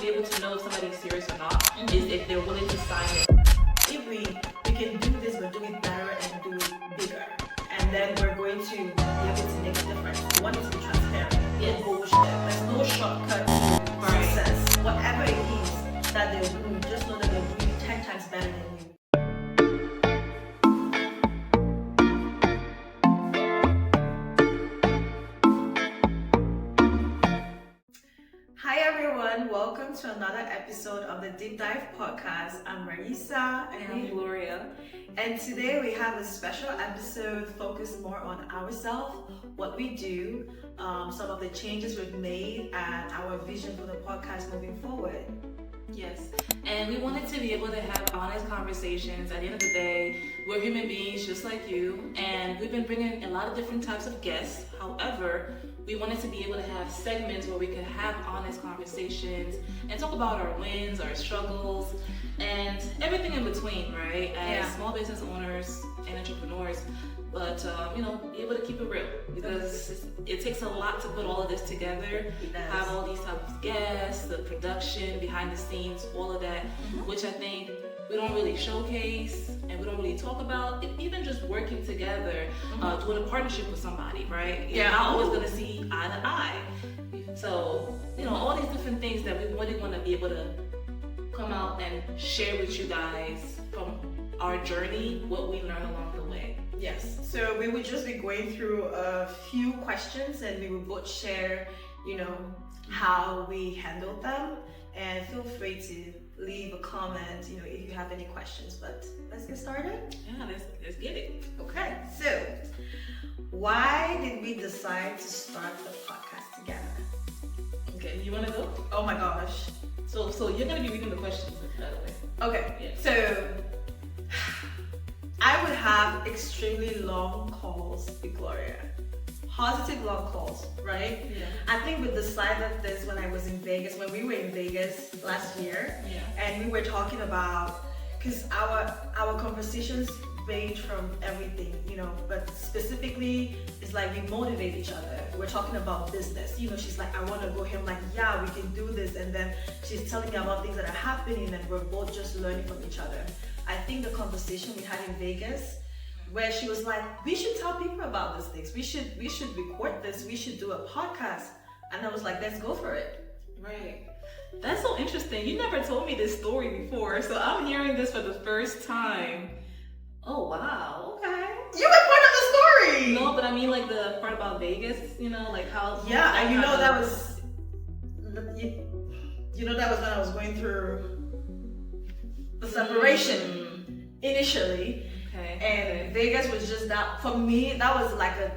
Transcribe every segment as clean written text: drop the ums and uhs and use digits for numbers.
be able to know if somebody's serious or not is if they're willing to sign it. If we can do this, but do it better and do it bigger. And then we're going to be able to make a difference. We want it to be transparent. Yes. No bullshit. There's no shortcut to success. Whatever it is that they're doing, just know that they're doing it 10 times better than you. Hi everyone, welcome to another episode of the Deep Dive Podcast. I'm Raissa And I'm Gloria. And today we have a special episode focused more on ourselves, what we do, some of the changes we've made, and our vision for the podcast moving forward. Yes, and we wanted to be able to have honest conversations. At the end of the day, we're human beings just like you, and we've been bringing a lot of different types of guests. However, we wanted to be able to have segments where we could have honest conversations and talk about our wins, our struggles, and everything in between, right? As small business owners and entrepreneurs, but be able to keep it real, because it takes a lot to put all of this together. Have all these types of guests, the production, behind the scenes, all of that, which I think we don't really showcase and we don't really talk about. Even just working together, doing a partnership with somebody, right? You're not always gonna see eye to eye. So, all these different things that we really want to be able to come out and share with you guys from our journey, what we learn along the way. Yes, so we would just be going through a few questions and we will both share, how we handled them, and feel free to leave a comment, if you have any questions. But let's get started. Yeah, let's get it. Okay, so why did we decide to start the podcast together? Okay, you want to go? Oh my gosh. So you're going to be reading the questions, by the way. Okay, Yeah. So I would have extremely long calls with Gloria. Positive long calls, right? Yeah. I think we decided this when I was in Vegas, when we were in Vegas last year. Yeah. And we were talking about, because our conversations range from everything, but specifically it's like we motivate each other. We're talking about business. She's like, I want to go here. I'm like, yeah, we can do this. And then she's telling me about things that are happening and we're both just learning from each other. I think the conversation we had in Vegas, where she was like, we should tell people about these things. We should record this. We should do a podcast. And I was like, let's go for it. Right. That's so interesting. You never told me this story before, so I'm hearing this for the first time. Oh, wow. Okay. You were part of the story. No, but I mean like the part about Vegas, like how... Yeah, and that was... that was when I was going through the separation initially. Okay. And Vegas was just that, for me, that was like a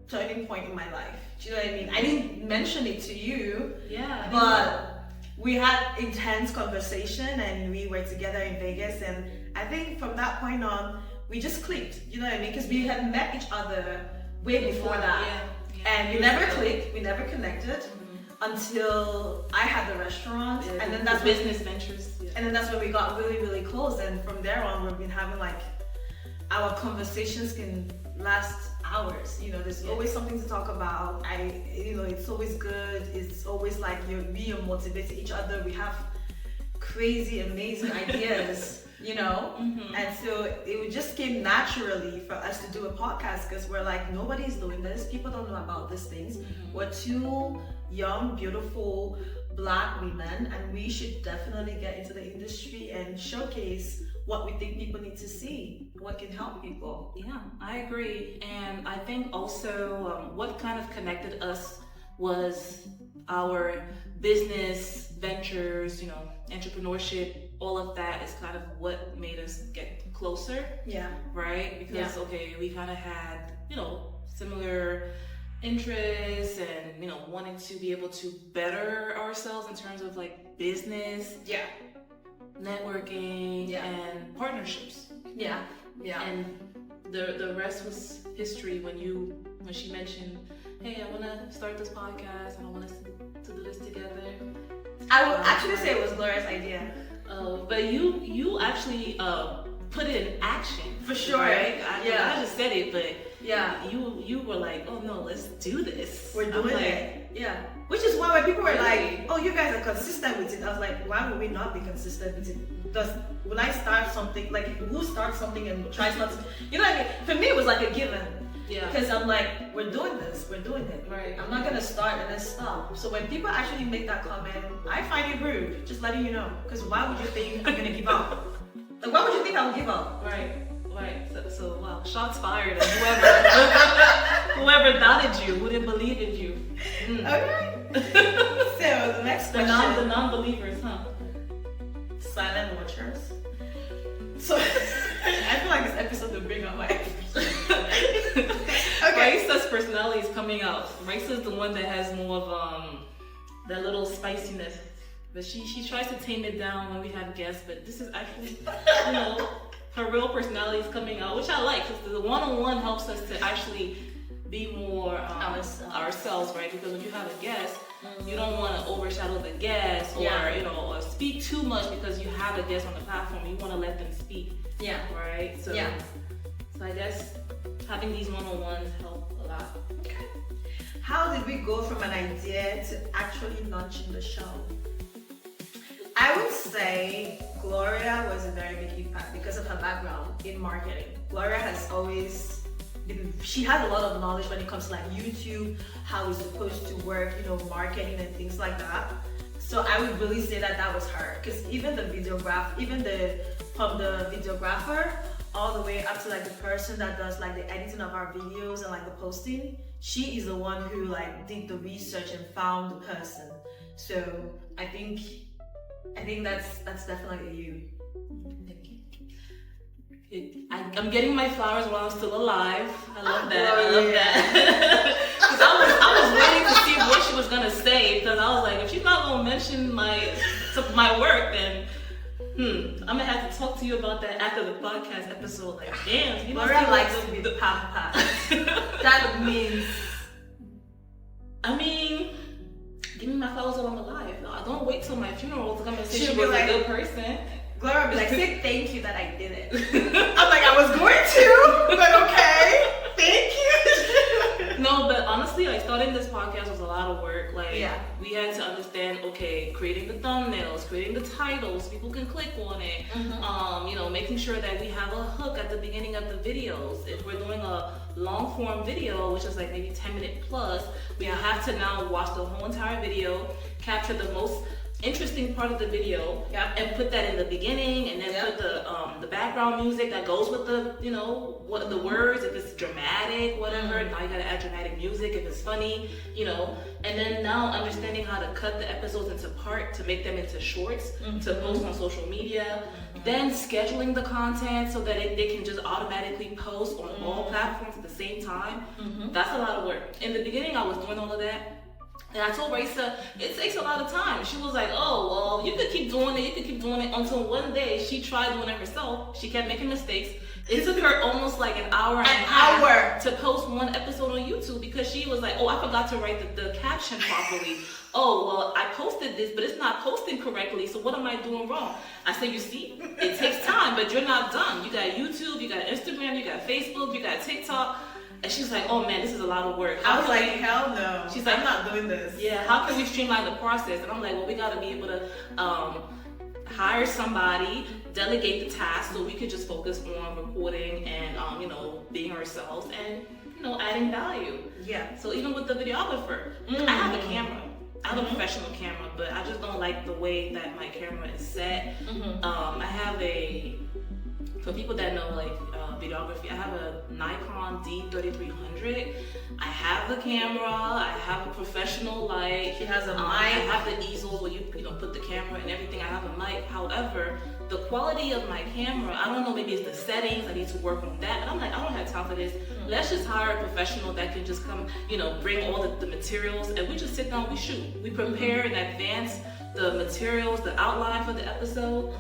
turning point in my life. Do you know what I mean? I didn't mention it to you. Yeah. But we had intense conversation and we were together in Vegas, and I think from that point on, we just clicked. You know what I mean? Because we had met each other way before that. Yeah. And we never clicked, we never connected until I had the restaurant. Yeah. And then that's the business ventures. Yeah. And then that's when we got really, really close. And from there on, we've been having our conversations can last hours. There's always something to talk about. It's always good. It's always like we are motivating each other. We have crazy, amazing ideas, And so it just came naturally for us to do a podcast, because we're like, nobody's doing this. People don't know about these things. We're two young, beautiful Black women, and we should definitely get into the industry and showcase what we think people need to see, what can help people. Yeah, I agree. And I think also what kind of connected us was our business ventures, entrepreneurship. All of that is kind of what made us get closer. Yeah. Right? Because, we kind of had, similar interests and, wanting to be able to better ourselves in terms of business. Yeah. Networking and partnerships. Yeah. And the rest was history when she mentioned, hey, I want to start this podcast and I want us to do this together. I would actually say it was Gloria's idea. But you actually put it in action. For sure. Right? I just said it, but yeah, you were like, oh no, let's do this. We're doing it. Yeah. Which is is why when people were like, "Oh, you guys are consistent with it," I was like, "Why would we not be consistent with it? When I start something, like who starts something and tries not to, you know what I mean? For me, it was like a given. Yeah. Because I'm like, we're doing this, we're doing it. Right. I'm not gonna start and then stop. So when people actually make that comment, I find it rude. Just letting you know. Because why would you think I'm gonna give up? Like, why would you think I would give up? Right. So wow, shots fired at whoever doubted you, who didn't believe in you. Okay. So the next question. The non-believers, huh? Silent watchers. So I feel like this episode will bring up my Okay. Raissa's personality is coming out. Raissa's the one that has more of that little spiciness. But she tries to tame it down when we have guests, but this is actually, her real personality is coming out, which I like, because the one-on-one helps us to actually be more ourselves, right? Because when you have a guest, you don't want to overshadow the guest or or speak too much because you have a guest on the platform. You want to let them speak. Yeah. Right? So I guess having these one-on-ones help a lot. Okay. How did we go from an idea to actually launching the show? I would say Gloria was a very big impact because of her background in marketing. Gloria has always she has a lot of knowledge when it comes to like YouTube, how it's supposed to work, marketing and things like that. So I would really say that was her, because even from the videographer all the way up to like the person that does like the editing of our videos and like the posting, she is the one who like did the research and found the person. So I think that's definitely you. I'm getting my flowers while I'm still alive. I love that. Because I was waiting to see what she was gonna say, because I was like, if she's not gonna mention my work, then I'm gonna have to talk to you about that after the podcast episode. Like, damn, Laura likes to be the pampered. That means, give me my flowers while I'm alive. No, don't wait till my funeral to come and say she was a good person. Gloria would be like, say thank you that I did it. I'm like, I was going to, but okay, thank you. No, but honestly, like starting this podcast was a lot of work. Like, we had to understand, okay, creating the thumbnails, creating the titles, people can click on it. Making sure that we have a hook at the beginning of the videos. If we're doing a long form video, which is like maybe 10-minute plus, we have to now watch the whole entire video, capture the most interesting part of the video, and put that in the beginning, and then put the background music that goes with the what the words, if it's dramatic, whatever. Now you gotta add dramatic music if it's funny, and then now understanding how to cut the episodes into part to make them into shorts to post on social media, then scheduling the content so that they can just automatically post on all platforms at the same time. That's a lot of work. In the beginning I was doing all of that. And I told Raissa, it takes a lot of time. She was like, oh, well, you could keep doing it, until one day she tried doing it herself. She kept making mistakes. It took her almost like an hour and a half to post one episode on YouTube, because she was like, oh, I forgot to write the caption properly. Oh, well, I posted this, but it's not posting correctly, so what am I doing wrong? I said, you see, it takes time, but you're not done. You got YouTube, you got Instagram, you got Facebook, you got TikTok. And she's like, oh man, this is a lot of work. I was like, hell no. She's like, I'm not doing this. Yeah, how can we streamline the process? And I'm like, well, we gotta be able to hire somebody, delegate the task, so we could just focus on recording and being ourselves and adding value. Yeah. So even with the videographer, I have a camera. I have a professional camera, but I just don't like the way that my camera is set. I have for people that know videography, I have a Nikon D3300. I have the camera, I have a professional light. She has a mic. I have the easel where you put the camera and everything. I have a mic. However, the quality of my camera, I don't know, maybe it's the settings, I need to work on that. And I'm like, I don't have time for this. Let's just hire a professional that can just come, bring all the materials, and we just sit down, we shoot. We prepare in advance the materials, the outline for the episode,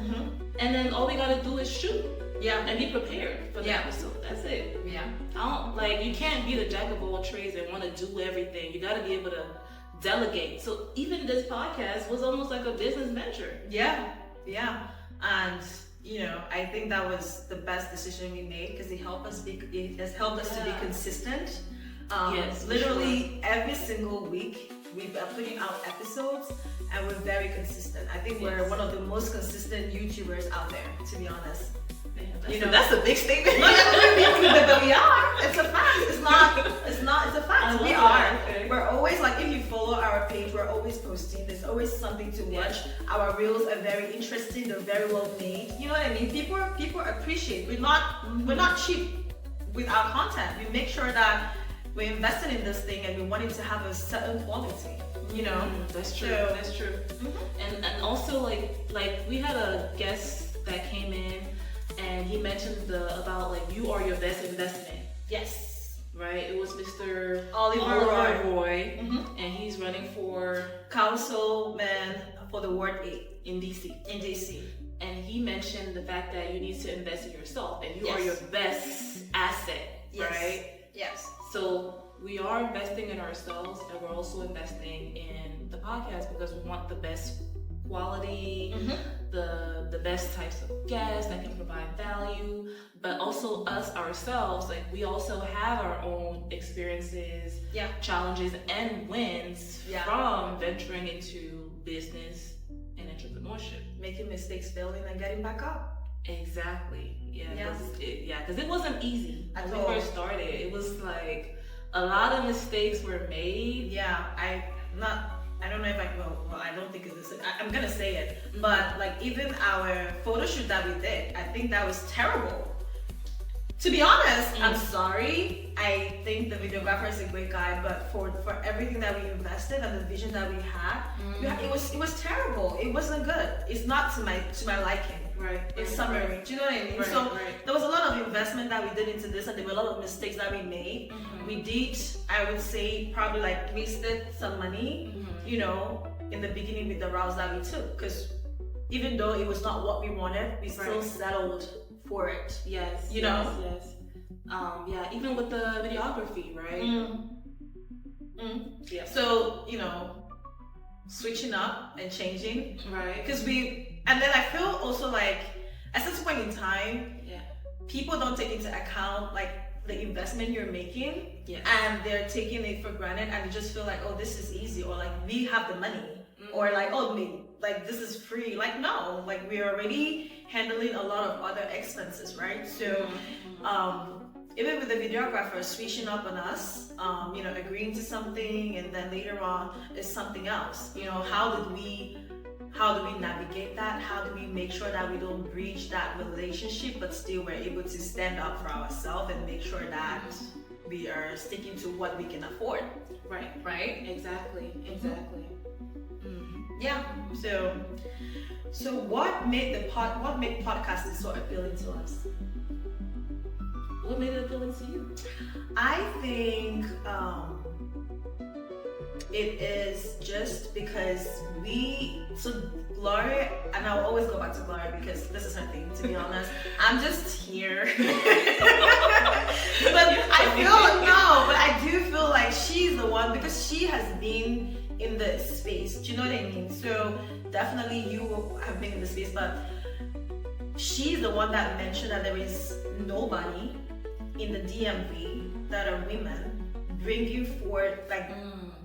and then all we gotta do is shoot. And be prepared for the episode. That's it. You can't be the jack of all trades and want to do everything. You got to be able to delegate. So even this podcast was almost like a business venture. And I think that was the best decision we made, because it has helped us to be consistent. Literally every single week we've been putting out episodes, and we're very consistent. I think we're one of the most consistent YouTubers out there, to be honest. That's a big statement. No, but we are. It's a fact. It's a fact. We are. Okay. We're always like, if you follow our page, we're always posting. There's always something to watch. Our reels are very interesting. They're very well made. You know what I mean? People appreciate. We're not cheap with our content. We make sure that we're investing in this thing and we want it to have a certain quality. You know? That's true. So, that's true. And also like we had a guest that came in. And he mentioned about like you are your best investment. yes. Right? It was Mr. Oliver Roy. And he's running for councilman for the Ward 8 in DC. And he mentioned the fact that you need to invest in yourself and you are your best asset. Right? Yes. So we are investing in ourselves and we're also investing in the podcast because we want the best quality, the best types of guests that can provide value, but also us ourselves, like we also have our own experiences, challenges and wins from venturing into business and entrepreneurship. Making mistakes, failing, and getting back up. Exactly. Because it wasn't easy when we all. first started. It was like a lot of mistakes were made. I don't know if I don't think it's this. I'm gonna say it, but like even our photo shoot that we did, I think that was terrible. To be honest, I'm sorry. I think the videographer is a great guy, but for everything that we invested and the vision that we had, it was terrible. It wasn't good. It's not to my liking. Right. In summary, do you know what I mean? So there was a lot of investment that we did into this, and there were a lot of mistakes that we made. We did, I would say, probably like wasted some money, you know, in the beginning with the routes that we took. Because even though it was not what we wanted, we still settled for it. Yes. You know? Yes. Even with the videography, right? Yeah. So, you know, switching up and changing. Right. Because and then I feel also like at some point in time, people don't take into account like the investment you're making, and they're taking it for granted, and you just feel like, oh, this is easy, or like we have the money, or like, oh, maybe like this is free. Like no, like we're already handling a lot of other expenses, right? So even with the videographer switching up on us, you know, agreeing to something, and then later on it's something else. You know, how do we navigate that? How do we make sure that we don't breach that relationship, but still we're able to stand up for ourselves and make sure that we are sticking to what we can afford? Right? Exactly. Yeah. So what made podcasting so appealing to us? What made it appealing to you? I think it is just because Gloria, and I'll always go back to Gloria because this is her thing, to be honest. I'm just here. But I do feel like she's the one, because she has been in the space. Do you know what I mean? So definitely you have been in the space, but she's the one that mentioned that there is nobody in the DMV that are women bringing forward, like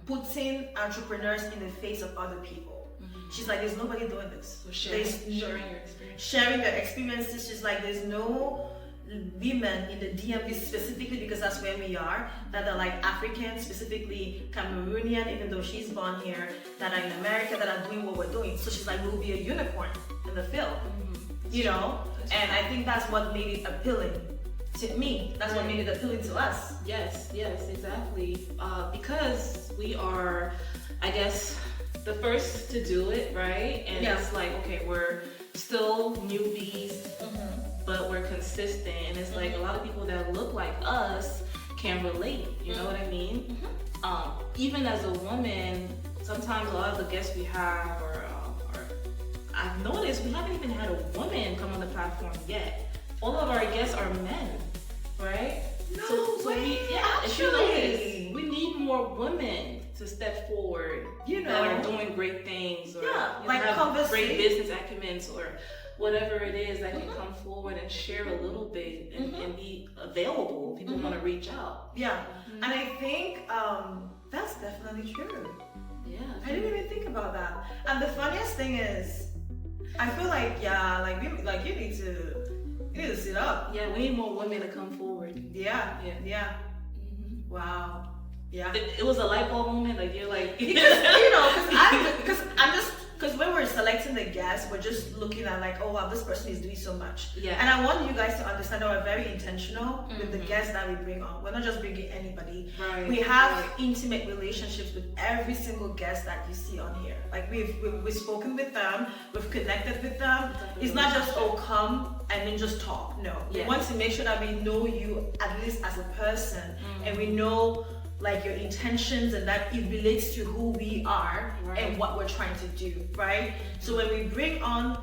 putting entrepreneurs in the face of other people. She's like, there's nobody doing this. So sharing their experiences. She's like, there's no women in the DMV specifically, because that's where we are, that are like African, specifically Cameroonian, even though she's born here, that are in America, that are doing what we're doing. So she's like, we'll be a unicorn in the field, you know? And I think that's what made it appealing to me. That's what made it appealing to us. Yes, exactly. Because we are, I guess, the first to do it, right? And it's like, okay, we're still newbies, but we're consistent. And it's like a lot of people that look like us can relate. You know what I mean? Even as a woman, sometimes a lot of the guests we have are I've noticed we haven't even had a woman come on the platform yet. All of our guests are men, right? If you notice, we need more women to step forward, that are doing great things, or like have great business acumen, or whatever it is that can come forward and share a little bit and be available. People want to reach out. And I think that's definitely true. about that. And the funniest thing is, I feel like you need to sit up. Yeah, we need more women to come forward. Yeah. Mm-hmm. Wow. Yeah. It was a light bulb moment. Like you're like, because when we're selecting the guests, we're just looking at like, oh wow, this person is doing so much. Yeah. And I want you guys to understand that we're very intentional with the guests that we bring on. We're not just bringing anybody. Right. We have intimate relationships with every single guest that you see on here. Like we've spoken with them, we've connected with them. It's not just come and then just talk. No. We want to make sure that we know you at least as a person, and we know like your intentions, and that it relates to who we are and what we're trying to do, right? So when we bring on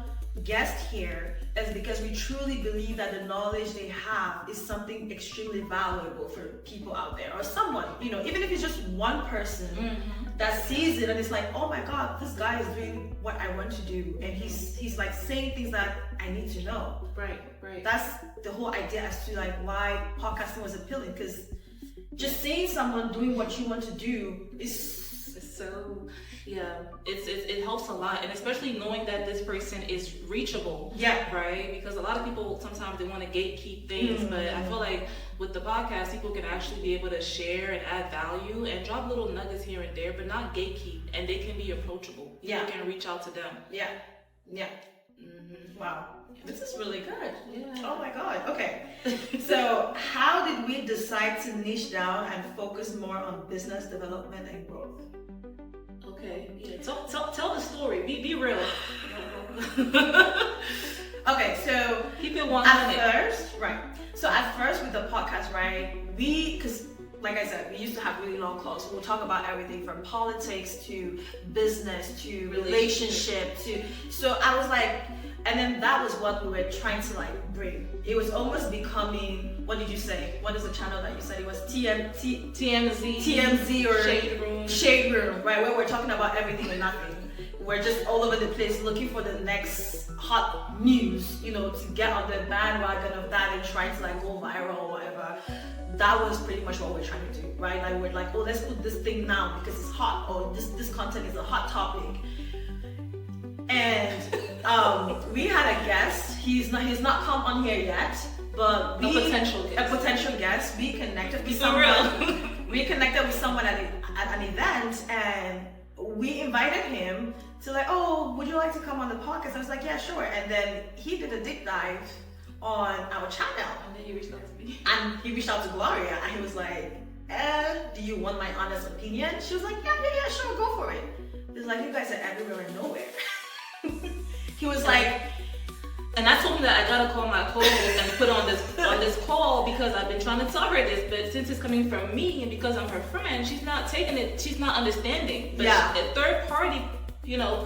guests here, it's because we truly believe that the knowledge they have is something extremely valuable for people out there, or someone, even if it's just one person that sees it and it's like, oh my God, this guy is doing what I want to do, and he's like saying things that I need to know. Right. That's the whole idea as to like why podcasting was appealing, because just seeing someone doing what you want to do is so, it helps a lot, and especially knowing that this person is reachable. Yeah. Right? Because a lot of people sometimes they want to gatekeep things, but I feel like with the podcast, people can actually be able to share and add value and drop little nuggets here and there, but not gatekeep, and they can be approachable. People can reach out to them. Yeah. Wow. This is really good. Yeah. Oh my God. Okay. So how did we decide to niche down and focus more on business development and growth? Okay. Yeah. Tell the story. Be real. Okay. So keep it 100. At first with the podcast, right? Because like I said, we used to have really long calls. We'll talk about everything from politics to business to relationship to. So I was like. And then that was what we were trying to like bring. It was almost becoming, what did you say? What is the channel that you said? It was TMZ or Shade Room, right? Where we're talking about everything and nothing. We're just all over the place looking for the next hot news, to get on the bandwagon of that and trying to like go viral or whatever. That was pretty much what we're trying to do, right? Like we're like, oh, let's put this thing now because it's hot, or this content is a hot topic. And we had a guest. He's not come on here yet, but a potential guest. We connected with someone. We connected with someone at an event, and we invited him to like, oh, would you like to come on the podcast? I was like, yeah, sure. And then he did a deep dive on our channel. And then he reached out to me. And he reached out to Gloria, and he was like, do you want my honest opinion? She was like, yeah, sure, go for it. It's like, you guys are everywhere and nowhere. He was like, and I told him that I gotta call my co-host and put on this call because I've been trying to tell her this, but since it's coming from me and because I'm her friend, she's not taking it, she's not understanding. But a third party,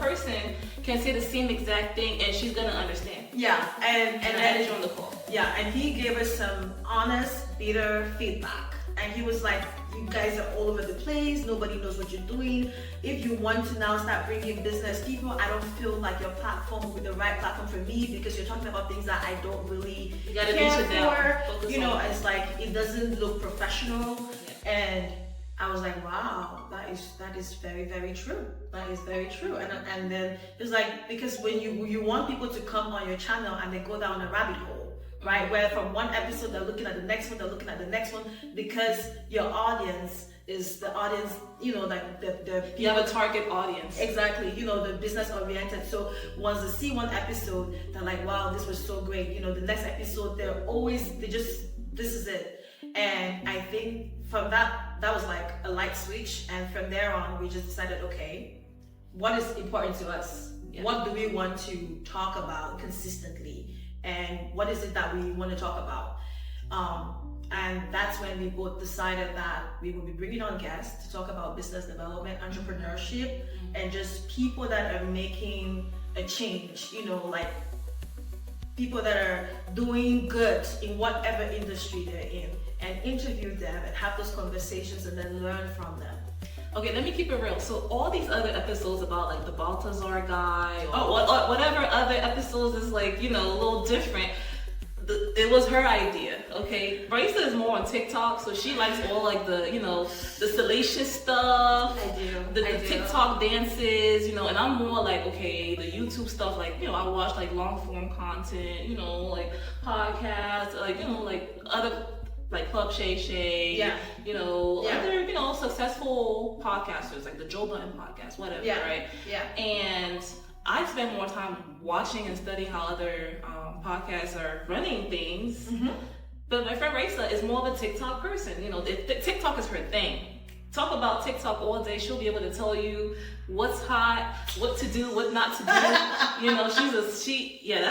person can say the same exact thing and she's gonna understand. Yeah, and then on the call. Yeah, and he gave us some honest, bitter feedback. And he was like, you guys are all over the place, nobody knows what you're doing. If you want to now start bringing business people, I don't feel like your platform will be the right platform for me because you're talking about things that I don't really care for. It's like, it doesn't look professional. Yeah. And I was like, wow, that is very, very true. That is very true. And then it's like, because when you want people to come on your channel and they go down a rabbit hole, right? Where from one episode they're looking at the next one, because your audience is the audience, like the you have a target audience. Exactly, the business oriented. So once they see one episode, they're like, wow, this was so great. The next episode, this is it. And I think from that was like a light switch. And from there on, we just decided, okay, what is important to us? Yeah. What do we want to talk about consistently? And what is it that we want to talk about? And that's when we both decided that we will be bringing on guests to talk about business development, entrepreneurship, and just people that are making a change, like people that are doing good in whatever industry they're in, and interview them and have those conversations and then learn from them. Okay, let me keep it real. So all these other episodes about like the Baltazar guy or whatever other episodes is like, a little different. It was her idea. Okay, Raissa is more on TikTok, so she likes all like the, the salacious stuff. I do. The TikTok dances, and I'm more like, okay, the YouTube stuff, like, I watch like long form content, like podcasts, like, like other, like Club Shay Shay, other, successful podcasters, like the Joe Budden podcast, whatever, right? Yeah. And I spend more time watching and studying how other podcasts are running things. Mm-hmm. But my friend Raissa is more of a TikTok person. TikTok is her thing. Talk about TikTok all day. She'll be able to tell you what's hot, what to do, what not to do. That's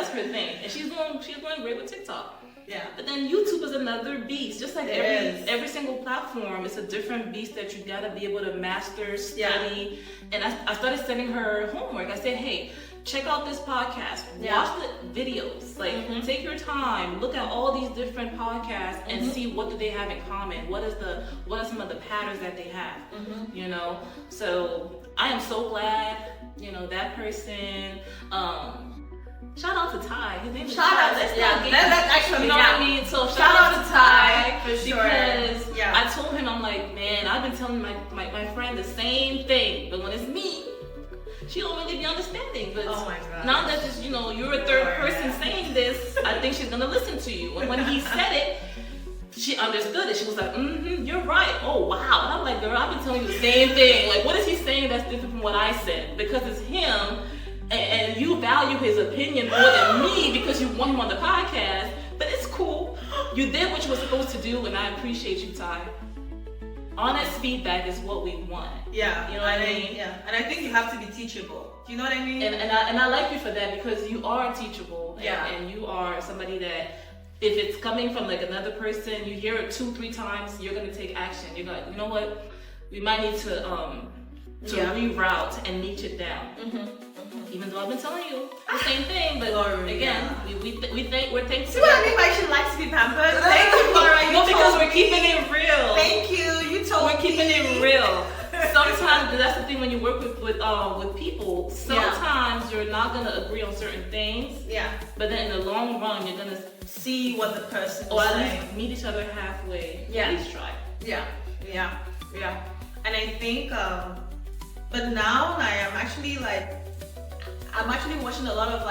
her thing, and she's doing great with TikTok. Yeah. But then YouTube is another beast. Just like every single platform, it's a different beast that you gotta be able to master, study. Yeah. And I started sending her homework. I said, hey, check out this podcast. Watch the videos. Like, take your time. Look at all these different podcasts and see what do they have in common. What are some of the patterns that they have? So I am so glad, that person. Shout out to Ty. His name is Ty. That's actually, what I mean? So shout out to Ty for sure. Because I told him, I'm like, man, I've been telling my friend the same thing, but when it's me, she don't really be understanding. But now that just, you're a third person saying this, I think she's gonna listen to you. And when he said it, she understood it. She was like, you're right. Oh, wow. And I'm like, girl, I've been telling you the same thing. Like, what is he saying that's different from what I said? Because it's him, and you value his opinion more than me because you want him on the podcast. But it's cool. You did what you were supposed to do, and I appreciate you, Ty. Honest feedback is what we want. Yeah. You know what I mean? Yeah. And I think you have to be teachable. Do you know what I mean? And I like you for that, because you are teachable. And you are somebody that, if it's coming from like another person, you hear it 2-3 times, you're gonna take action. You're like, you know what? We might need to reroute and niche it down. Even though I've been telling you the same thing, but again, we're thankful. See what I mean by she likes to be pampered? Thank you, Gloria. No, because we're keeping it real. Thank you. We're keeping it real. Sometimes that's the thing when you work with people. Sometimes you're not gonna agree on certain things. Yeah. But then in the long run, you're gonna see what the person is or at saying. least meet each other halfway. At least try. Yeah. And I think, but now I'm actually watching a lot of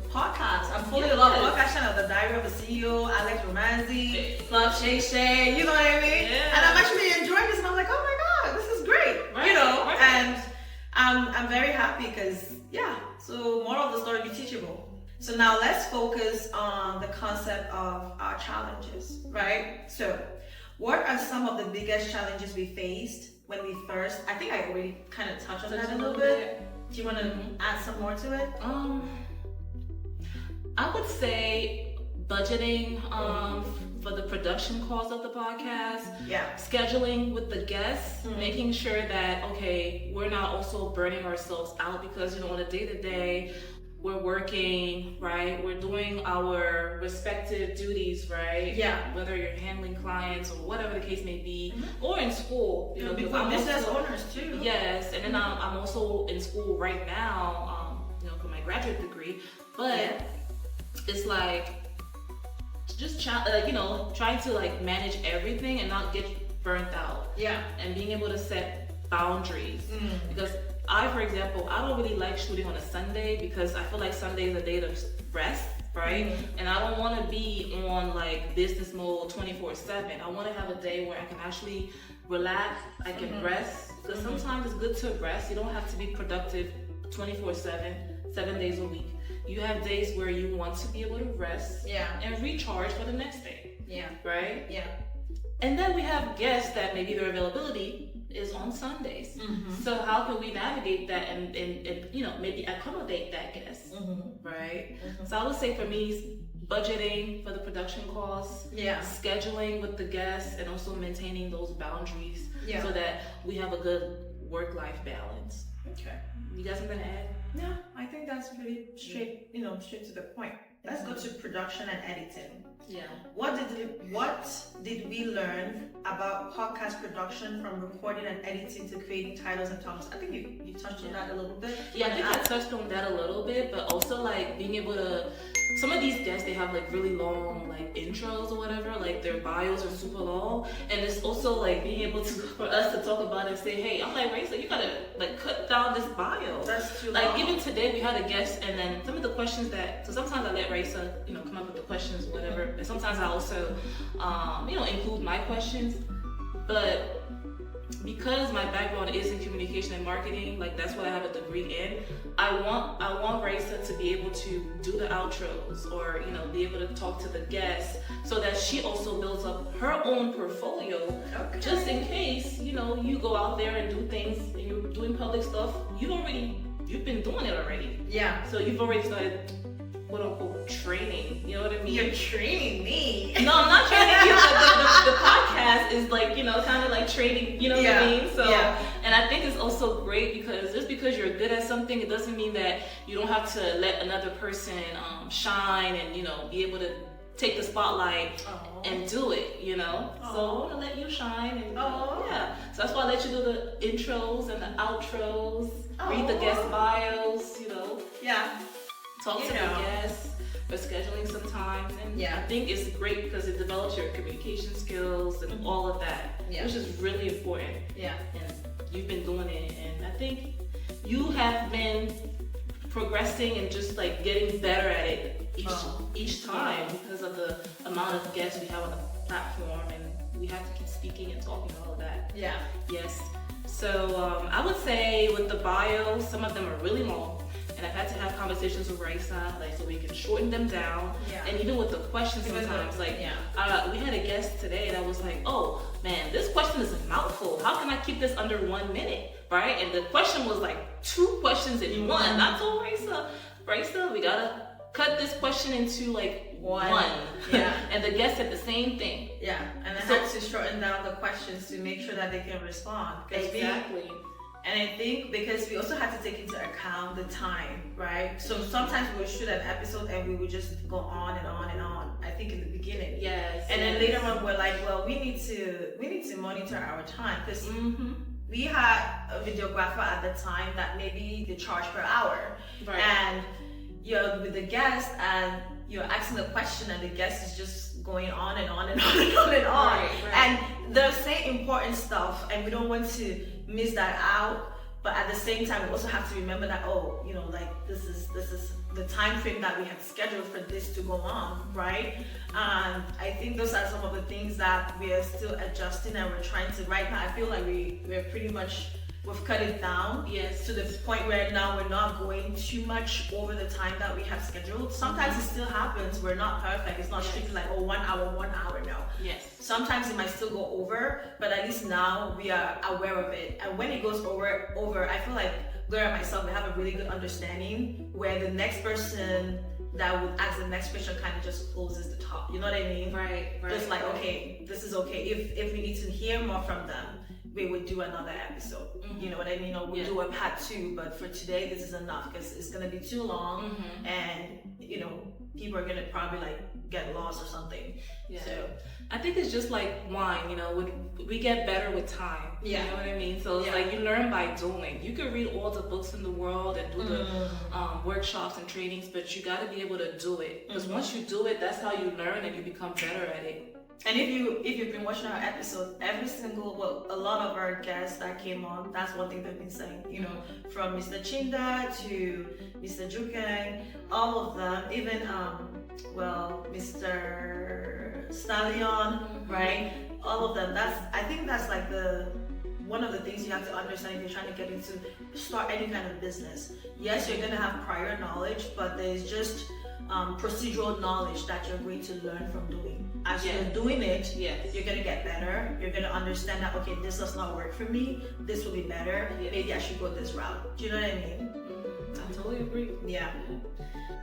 podcasts. I'm following a lot of podcasts channels, The Diary of a CEO, Alex Romanzi, Club Shay Shay, you know what I mean? Yeah. And I'm actually enjoying this, and I'm like, oh my God, this is great, and I'm very happy because, so moral of the story, be teachable. So now let's focus on the concept of our challenges, right? So what are some of the biggest challenges we faced when we first, I think I already kind of touched on that a little bit. Do you want to add some more to it? I would say budgeting for the production cost of the podcast. Yeah. Scheduling with the guests, making sure that, okay, we're not also burning ourselves out because, on a day-to-day, we're working, right? We're doing our respective duties, right? Yeah. Whether you're handling clients or whatever the case may be, or in school. Become business owners too. Yes, and then I'm also in school right now, for my graduate degree. But it's like just trying to manage everything and not get burnt out. Yeah. And being able to set boundaries because. For example, I don't really like shooting on a Sunday because I feel like Sunday is a day to rest, right? And I don't want to be on business mode 24/7. I want to have a day where I can actually relax, I can rest. Because sometimes it's good to rest. You don't have to be productive 24/7, 7 days a week. You have days where you want to be able to rest and recharge for the next day. Yeah. Right? Yeah. And then we have guests that maybe their availability is on Sundays. So how can we navigate that and maybe accommodate that guest, right? So I would say for me, budgeting for the production costs, scheduling with the guests, and also maintaining those boundaries so that we have a good work-life balance. Okay. You got something to add? No, I think that's pretty straight, straight to the point. Let's go to production and editing. Yeah. What did we learn about podcast production from recording and editing to creating titles and thumbs? I think you touched on that a little bit. Yeah, I think I touched on that a little bit, but also being able to some of these guests, they have like really long like intros or whatever, like their bios are super long, and it's also like being able to, for us to talk about it and say, hey, I'm like, Raissa, you gotta like cut down this bio. That's too like long. Even today we had a guest, and then some of the questions that, so sometimes I let Raissa, come up with the questions or whatever, and sometimes I also include my questions, but because my background is in communication and marketing, like that's what I have a degree in, I want Raissa to be able to do the outros, or be able to talk to the guests, so that she also builds up her own portfolio. Okay. Just in case you go out there and do things and you're doing public stuff, you've been doing it already. Yeah. So you've already started, quote unquote, training. You know what I mean? You're training me. No, I'm not training you, but the podcast is like, kind of like training, what I mean? So, and I think it's also great because just because you're good at something, it doesn't mean that you don't have to let another person shine and, be able to take the spotlight and do it, So I want to let you shine and, yeah. So that's why I let you do the intros and the outros, read the guest bios, Yeah. talk to the guests, for scheduling sometimes, and I think it's great because it develops your communication skills and all of that, which is really important. Yeah. And you've been doing it, and I think you have been progressing and just like getting better at it each time because of the amount of guests we have on the platform, and we have to keep speaking and talking and all of that. Yeah. Yes. So I would say with the bios, some of them are really long. And I've had to have conversations with Raissa, like, so we can shorten them down. Yeah. And even with the questions sometimes, we had a guest today that was like, oh man, this question is a mouthful. How can I keep this under 1 minute, right? And the question was like 2 questions in one. And I told Raissa, we gotta cut this question into like one. Yeah. And the guest said the same thing. Yeah. And I had to shorten down the questions to make sure that they can respond. Exactly. And I think because we also had to take into account the time, right? So sometimes we would shoot an episode and we would just go on and on and on. I think in the beginning. Yes. And then later on we're like, well, we need to monitor our time, because we had a videographer at the time that maybe they charge per hour. Right. And you're with the guest and you're asking a question and the guest is just going on and on and on and on and on. Right. And they're saying important stuff and we don't want to miss that out, but at the same time we also have to remember that this is the time frame that we have scheduled for this to go on, right? And I think those are some of the things that we are still adjusting, and we're trying to, right now I feel like we're pretty much, we've cut it down to the point where now we're not going too much over the time that we have scheduled. Sometimes it still happens, we're not perfect, it's not strictly like 1 hour, no. Yes. Sometimes it might still go over, but at least now we are aware of it. And when it goes over, I feel like Gloria and myself, we have a really good understanding where the next person that would ask the next question kind of just closes the top. You know what I mean? Right. Just like, okay, this is okay. If we need to hear more from them, we would do another episode. You know what I mean? Or we'll do a part 2, but for today, this is enough because it's gonna be too long, and people are gonna probably like get lost or something. Yeah. So I think it's just like wine, we get better with time. Yeah. You know what I mean? So it's like you learn by doing. You can read all the books in the world and do the workshops and trainings, but you got to be able to do it. Because once you do it, that's how you learn and you become better at it. And if you've been watching our episode, a lot of our guests that came on, that's one thing they've been saying. From Mr. Chinda to Mr. Jukang, all of them, even Mr. Stallion, right? All of them. I think that's like one of the things you have to understand if you're trying to start any kind of business. Yes, you're gonna have prior knowledge, but there's just procedural knowledge that you're going to learn from doing. As you're doing it, you're gonna get better. You're gonna understand that, okay, this does not work for me. This will be better. Maybe I should go this route. Do you know what I mean? I totally agree. Yeah.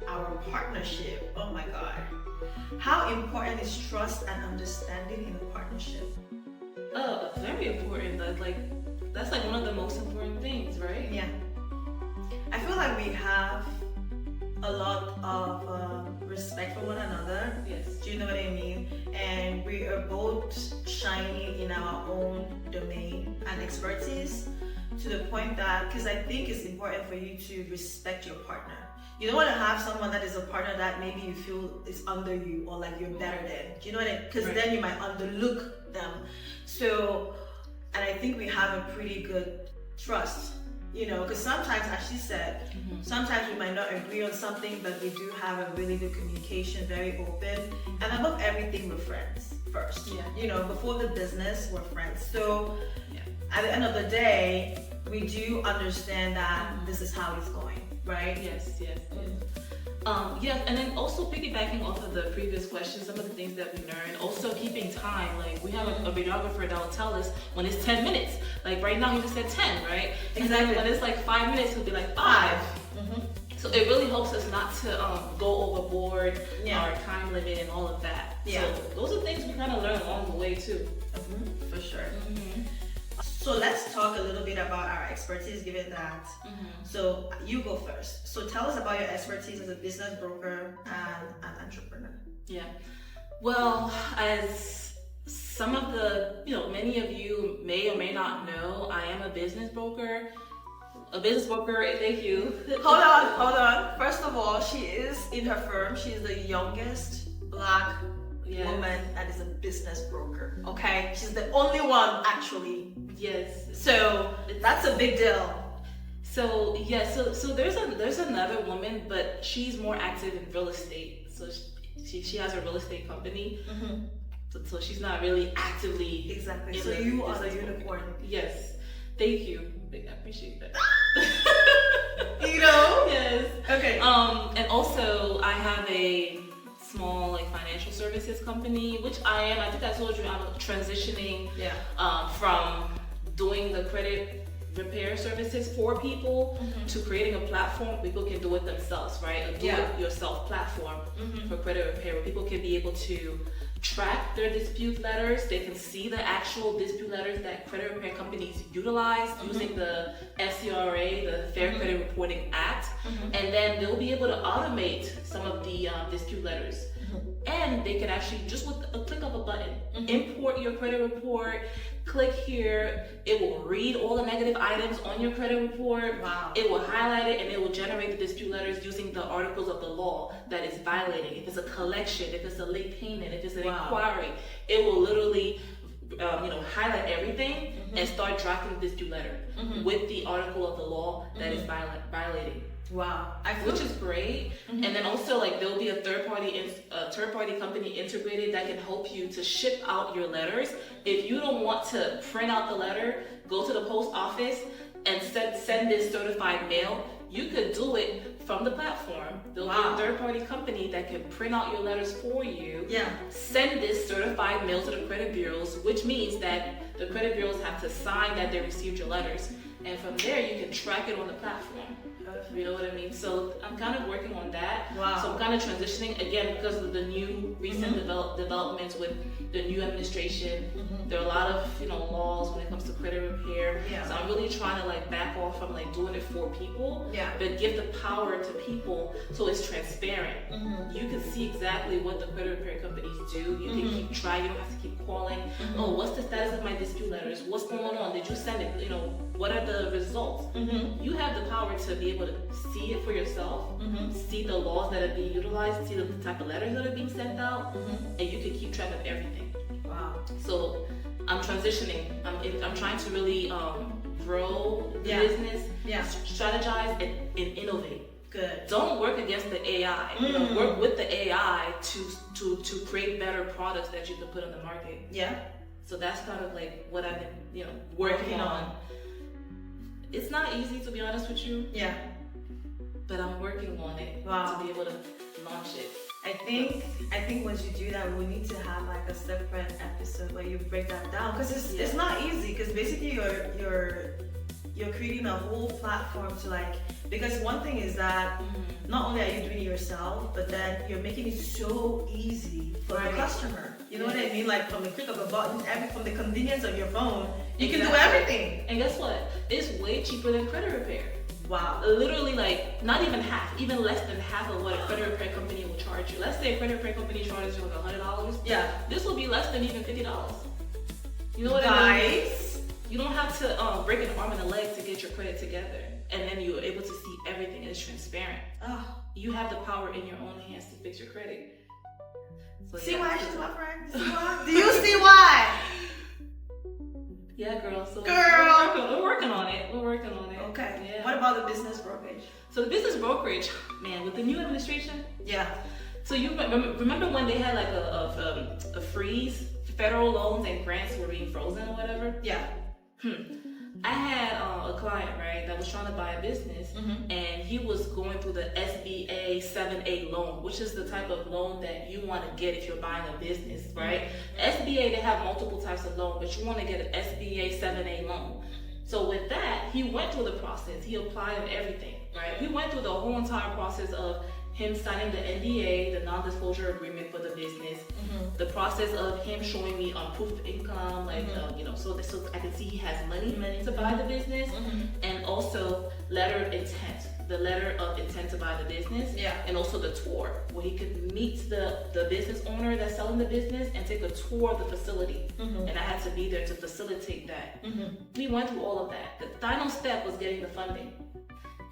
Our partnership. Oh my God. How important is trust and understanding in a partnership? Very important. That's like one of the most important things, right? Yeah. I feel like we have a lot of respect for one another. Yes. Do you know what I mean? And we are both shining in our own domain and expertise. to the point that, because I think it's important for you to respect your partner. You don't want to have someone that is a partner that maybe you feel is under you or like you're better than. Do you know what I mean? Because then you might underlook them. So, and I think we have a pretty good trust, you know, because sometimes, as she said, sometimes we might not agree on something, but we do have a really good communication, very open. And above everything, we're friends first. Yeah. You know, before the business, we're friends. So at the end of the day, we do understand that this is how it's going, right? Yes. And then also piggybacking off of the previous question, some of the things that we learned, also keeping time. Like we have a videographer that will tell us when it's 10 minutes. Like right now he just said 10, right? Exactly. And then when it's like 5 minutes, he'll be like 5. So it really helps us not to go overboard, our time limit and all of that. Yeah. So those are things we kind of learn along the way too. For sure. So let's talk a little bit about our expertise, given that. So you go first. So tell us about your expertise as a business broker and an entrepreneur. Yeah. Well, as some of the, many of you may or may not know, I am a business broker. Thank you. Hold on. First of all, she is in her firm. She is the youngest Black woman that is a business broker. Okay, she's the only one actually. Yes. So that's a big deal. So so there's another woman, but she's more active in real estate. So she has a real estate company. So she's not really actively exactly. So you are the unicorn. Yes. Thank you. I appreciate that. Yes. Okay. And also I have a small financial services company, which I think I told you I'm transitioning from doing the credit repair services for people to creating a platform where people can do it themselves, right? A do-it-yourself platform for credit repair where people can be able to track their dispute letters. They can see the actual dispute letters that credit repair companies utilize using the FCRA, the Fair Credit Reporting Act, and then they'll be able to automate some of the dispute letters. And they can actually, just with a click of a button, import your credit report, click here, it will read all the negative items on your credit report, it will highlight it, and it will generate the dispute letters using the articles of the law that is violating. If it's a collection, if it's a late payment, if it's an inquiry, it will literally highlight everything and start drafting the dispute letter with the article of the law that is violating. Wow, which is great. And then also there'll be a third party company integrated that can help you to ship out your letters. If you don't want to print out the letter, go to the post office and send this certified mail. You could do it from the platform. There'll be a third party company that can print out your letters for you. Send this certified mail to the credit bureaus, which means that the credit bureaus have to sign that they received your letters. And from there, you can track it on the platform. You know what I mean? So I'm kind of working on that. So I'm kind of transitioning again because of the new recent developments with the new administration. There are a lot of laws when it comes to credit repair. So I'm really trying to back off from doing it for people, but give the power to people so it's transparent. You can see exactly what the credit repair companies do. You can keep trying. You don't have to keep calling. Oh, what's the status of my dispute letters? What's going on? Did you send it? What are the results? You have the power to be able to see it for yourself, see the laws that are being utilized, see the type of letters that are being sent out, and you can keep track of everything. So I'm transitioning. I'm trying to really grow the business, strategize, and innovate. Good. Don't work against the AI. Work with the AI to create better products that you can put on the market. So that's kind of what I've been working on. It's not easy, to be honest with you. But I'm working on it to be able to launch it. I think once you do that, we need to have a separate episode where you break that down, because it's not easy. Because basically you're creating a whole platform to because one thing is that not only are you doing it yourself, but then you're making it so easy for the customer. You know what I mean? From the click of a button, from the convenience of your phone, you can do everything. And guess what? It's way cheaper than credit repair. Literally not even half, even less than half of what a credit repair company will charge you. Let's say a credit repair company charges you $100. This will be less than even $50. You know what I mean? You don't have to break an arm and a leg to get your credit together, and then you're able to see everything is transparent. Oh. You have the power in your own hands to fix your credit. So, see yeah, why she's my friend? See why? Do you see why? Yeah, girl. So girl, we're working on it. We're working on it. Okay. Yeah. What about the business brokerage? So the business brokerage, man, with the new administration. Yeah. So you remember when they had like a freeze? Federal loans and grants were being frozen or whatever? Yeah. I had a client, right, that was trying to buy a business, and he was going through the SBA 7A loan, which is the type of loan that you want to get if you're buying a business, right? SBA, they have multiple types of loan, but you want to get an SBA 7A loan. So with that, he went through the process. He applied and everything, right? He went through the whole entire process of him signing the NDA, the non-disclosure agreement for the business, the process of him showing me on proof of income, like so I can see he has money to buy the business, and also letter of intent, the letter of intent to buy the business, and also the tour where he could meet the business owner that's selling the business and take a tour of the facility, and I had to be there to facilitate that. We went through all of that. The final step was getting the funding.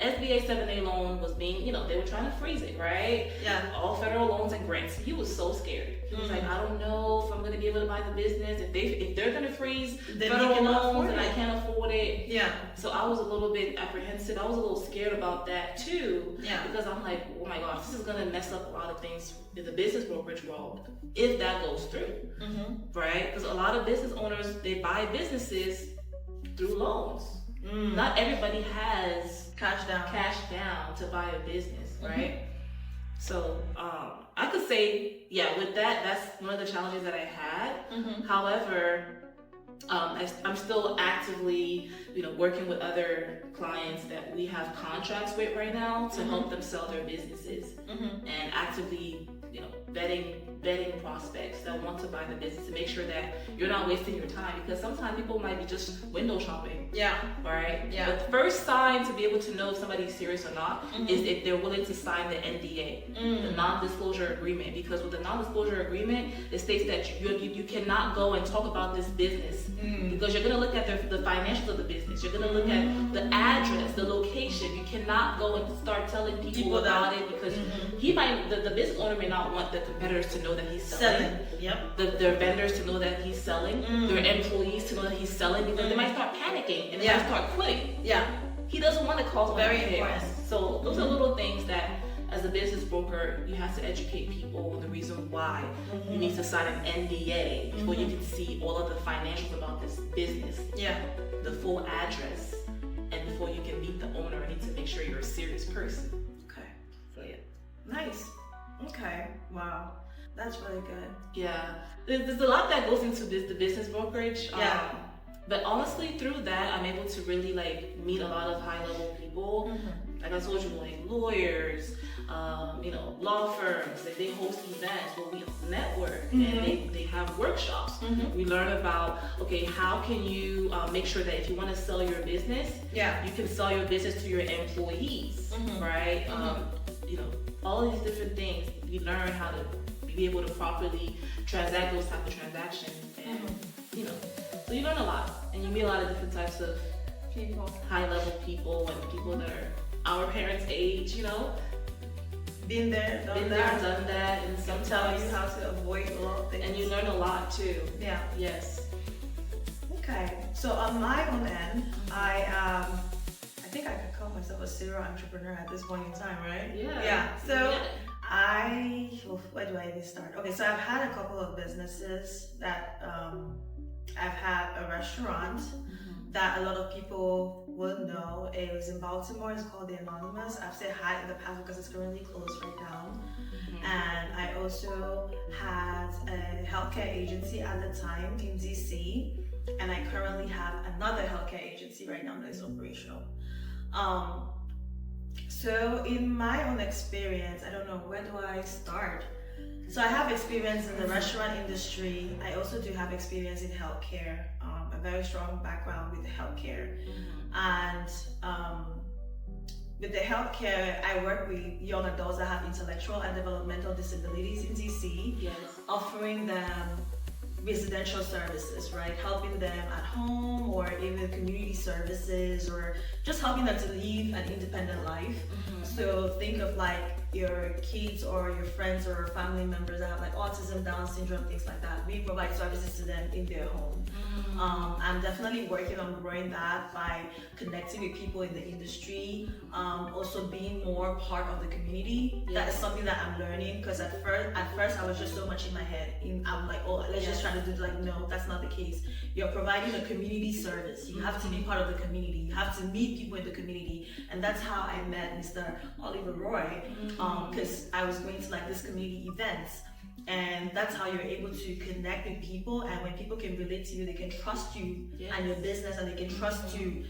SBA 7A loan was being, they were trying to freeze it, right? Yeah. All federal loans and grants. He was so scared. He was like, I don't know if I'm gonna be able to buy the business. If they're gonna freeze federal loans and I can't afford it. Yeah. So I was a little bit apprehensive. I was a little scared about that too. Yeah. Because I'm like, oh my gosh, this is gonna mess up a lot of things in the business brokerage world if that goes through, right? Because a lot of business owners, they buy businesses through loans. Not everybody has cash down to buy a business, right? So I could say, with that's one of the challenges that I had. However, I'm still actively, working with other clients that we have contracts with right now to help them sell their businesses, and actively, vetting prospects that want to buy the business to make sure that you're not wasting your time, because sometimes people might be just window shopping. Yeah. Right? Yeah. The first sign to be able to know if somebody's serious or not is if they're willing to sign the NDA, the non-disclosure agreement, because with the non-disclosure agreement, it states that you cannot go and talk about this business because you're going to look at the financials of the business. You're going to look at the address, the location. You cannot go and start telling people about it because he might, the business owner may not want the competitors to know that he's selling. Yep. Their vendors to know that he's selling. Their employees to know that he's selling, because they might start panicking and they might start quitting. Yeah. He doesn't want to cause very important. So those are little things that, as a business broker, you have to educate people on the reason why you need to sign an NDA before you can see all of the financials about this business. Yeah. The full address, and before you can meet the owner, I need to make sure you're a serious person. Okay. So yeah. Nice. Okay. Wow. That's really good. Yeah. There's a lot that goes into the business brokerage. Yeah. But honestly, through that, I'm able to really meet a lot of high-level people. Like I told you, lawyers, law firms. They host events where we network and they have workshops. We learn about, how can you make sure that if you want to sell your business, you can sell your business to your employees, right? All of these different things. We learn how to be able to properly transact those type of transactions, and so you learn a lot, and you meet a lot of different types of people, high-level people, and people that are our parents' age, Been there, done that, and some tell you how to avoid a lot of things. And you learn a lot too. Yeah. Yes. Okay. So on my own end, I think I could call myself a serial entrepreneur at this point in time, right? Yeah. Yeah. So where do I even start? Okay, so I've had a couple of businesses that I've had a restaurant that a lot of people would know. It was in Baltimore. It's called The Anonymous. I've said hi in the past because it's currently closed right now. And I also had a healthcare agency at the time in DC, and I currently have another healthcare agency right now that is operational. So in my own experience, I don't know, where do I start? So I have experience in the restaurant industry. I also do have experience in healthcare, a very strong background with healthcare. And with the healthcare, I work with young adults that have intellectual and developmental disabilities in DC, offering them residential services, right? Helping them at home or even community services or just helping them to live an independent life. So think of like your kids or your friends or family members that have like autism, Down syndrome, things like that. We provide services to them in their home. I'm definitely working on growing that by connecting with people in the industry, also being more part of the community. That is something that I'm learning, because at first I was just so much in my head. I'm like, oh, let's just try to do it. Like, no, that's not the case. You're providing a community service. You have to be part of the community. You have to meet people in the community, and that's how I met Mr. Oliver Roy, because I was going to like this community events. And that's how you're able to connect with people, and when people can relate to you, they can trust you and your business, and they can trust you.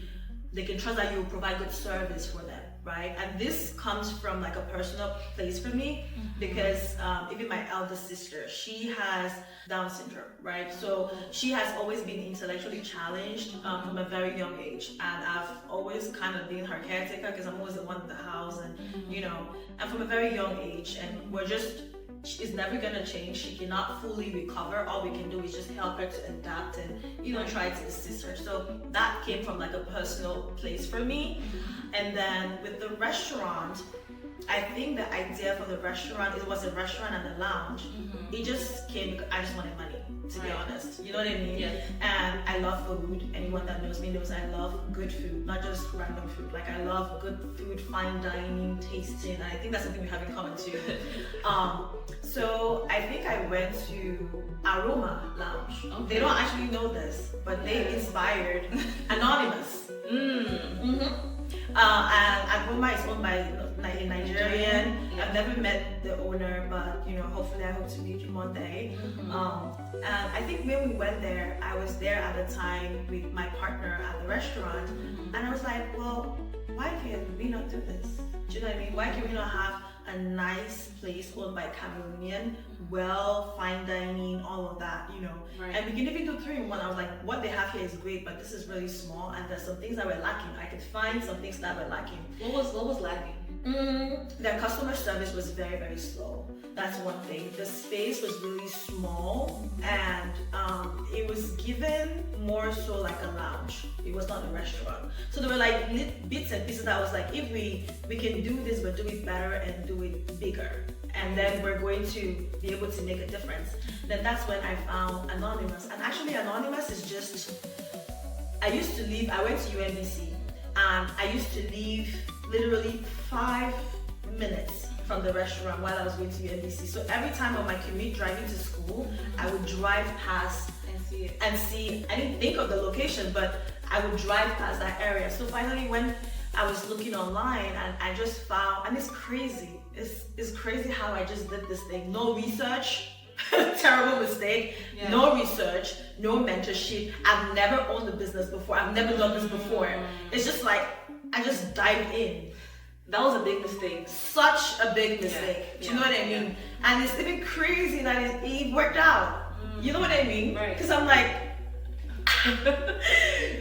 They can trust that you will provide good service for them, right? And this comes from like a personal place for me, because even my eldest sister, she has Down syndrome, right? So she has always been intellectually challenged from a very young age, and I've always kind of been her caretaker, because I'm always the one in the house, and you know, and from a very young age, and she's never gonna change. She cannot fully recover. All we can do is just help her to adapt and, you know, try to assist her. So that came from like a personal place for me. And then with the restaurant, I think the idea for the restaurant, it was a restaurant and a lounge. It just came because I just wanted money, to be honest. You know what I mean? Yeah. And I love food. Anyone that knows me knows I love good food, not just random food. Like I love good food, fine dining, tasting. And I think that's something we have in common too. So I think I went to Aroma Lounge. Okay. They don't actually know this, but they inspired Anonymous. And Aroma is owned by a Nigerian. I've never met the owner, but you know, hopefully I hope to meet you one day. And I think when we went there, I was there at the time with my partner at the restaurant, and I was like, well, why can we not do this? Do you know what I mean? Why can we not have a nice place owned by Cameroonian, well, fine dining, all of that, you know? And we can even do 3-in-1. I was like, what they have here is great, but this is really small, and there's some things that were lacking. I could find some things that were lacking. What was lacking? Their customer service was very, very slow. That's one thing. The space was really small, and it was given more so like a lounge. It was not a restaurant. So there were like bits and pieces that I was like, if we can do this, but do it better and do it bigger, and then we're going to be able to make a difference. Then that's when I found Anonymous. And actually Anonymous is just, I went to UNBC, and I used to leave literally 5 minutes from the restaurant while I was going to UNBC. So every time on my commute driving to school, I would drive past and see. I didn't think of the location, but I would drive past that area. So finally, when I was looking online, and I just found, and it's crazy. It's crazy how I just did this thing. No research, terrible mistake. No research, no mentorship. I've never owned a business before. I've never done this before. It's just like, I just dived in. That was a big mistake. Such a big mistake. Do you know what I mean? And it's even crazy that it worked out. You know what I mean? Right. Because I'm like,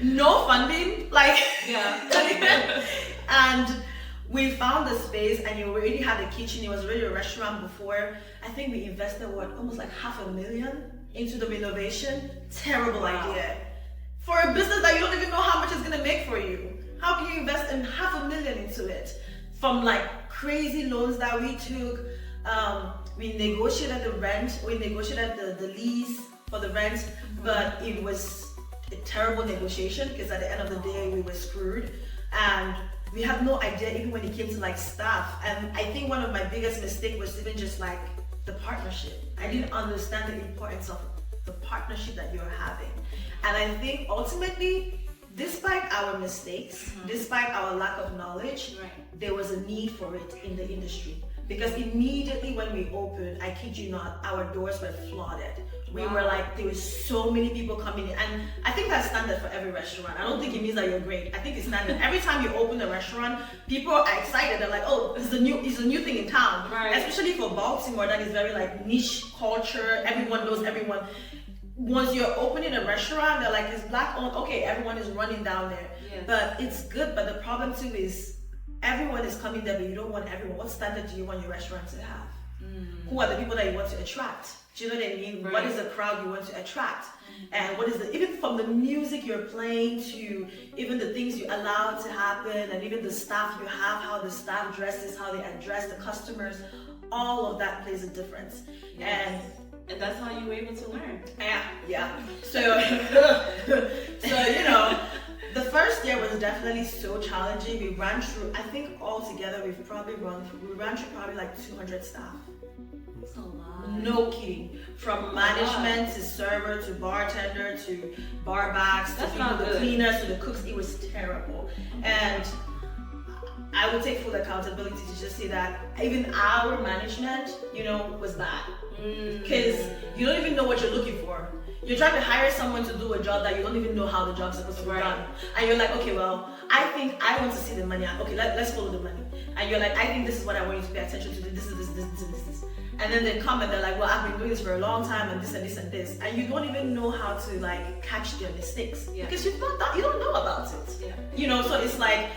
no funding, like, and we found the space, and you already had a kitchen. It was already a restaurant before. I think we invested almost like $500,000 into the renovation. Terrible idea for a business that you don't even know how much it's gonna make for you. How can you invest in $500,000 into it? From like crazy loans that we took, we negotiated the rent, we negotiated the lease for the rent, but it was a terrible negotiation, because at the end of the day we were screwed, and we had no idea even when it came to like staff. And I think one of my biggest mistakes was even just like the partnership. I didn't understand the importance of the partnership that you're having. And I think ultimately, despite our mistakes, despite our lack of knowledge, there was a need for it in the industry. Because immediately when we opened, I kid you not, our doors were flooded. We were like, there was so many people coming in. And I think that's standard for every restaurant. I don't think it means that you're great. I think it's standard. Every time you open a restaurant, people are excited. They're like, oh, it's a new thing in town. Especially for Baltimore, that is very like niche culture. Everyone knows everyone. Once you're opening a restaurant, they're like, it's black owned, okay, everyone is running down there. But it's good, but the problem too is everyone is coming there, but you don't want everyone. What standard do you want your restaurant to have? Who are the people that you want to attract? Do you know what I mean? Right. What is the crowd you want to attract? And what is even from the music you're playing to even the things you allow to happen, and even the staff you have, how the staff dresses, how they address the customers, all of that plays a difference. Yes. And that's how you were able to learn. Yeah. So, you know, the first year was definitely so challenging. We ran through, I think altogether we ran through probably like 200 staff. That's a lot. No kidding. From management to server to bartender to bar backs to people, the cleaners to the cooks, it was terrible. And I would take full accountability to just say that even our management, you know, was bad. Because you don't even know what you're looking for. You're trying to hire someone to do a job that you don't even know how the job's supposed to be done. And you're like, okay, well, I think I want to see the money. Okay, let's follow the money. And you're like, I think this is what I want you to pay attention to. This is this. And then they come and they're like, well, I've been doing this for a long time and this and this and this. And you don't even know how to like catch their mistakes. Because you've not done, you don't know about it. You know, so it's like,